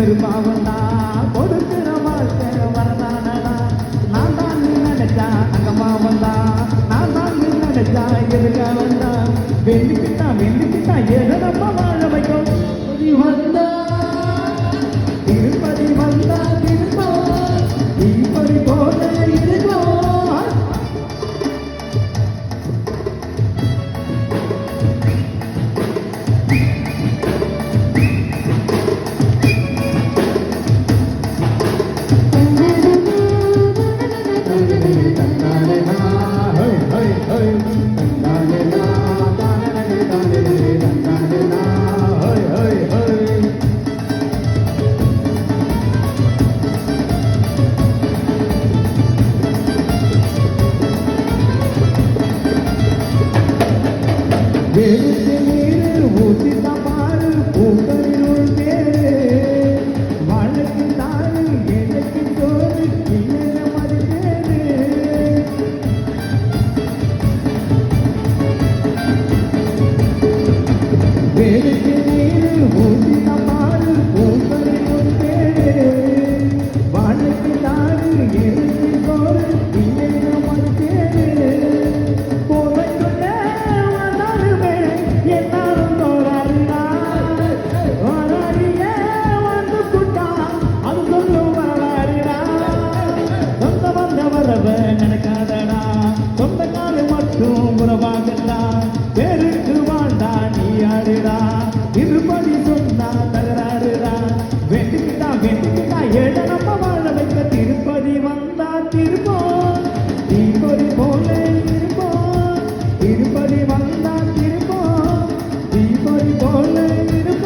பெருமாவந்தா கொடுக்கிற வாழ்க்கை வரதானடா நான் தான் நீ நினைச்சா அங்கம்மா வந்தா நான் தான் நீ நினைச்சா எதுக்க வந்தா வேண்டிக்கிட்டா எதை நம்ம வாழ வைக்கும் வந்தா திருப்பதி வந்தா திருப்பதி போல இருக்கும் வேலுக்கு நீர் ஊசித்த பாரு பூக்களினுள் தேரு வாழைக்கு தாரு எனக்கு சோறு இல்லை மறுத்தேரு வேலுக்கு நீர் ஊசித்த பாரு பூக்களினுள் தேரு வாழைக்கு தாரு எனக்கு சோறு இல்லை மறுத்தேரு நினைக்காதடா சொந்த காலம் மட்டும் உறவாகடா பேருக்கு வாழ்ந்தா நீ ஆடுடா இருபடி சொன்னா தகராறுடா வேண்டிக்கிட்டா ஏழ நம்ம வாழ வைக்க திருப்பதி வந்தா திருப்போம் தீபதி போல இருப்போம் திருப்பதி வந்தா திருப்போம் தீபதி போல இருப்போம்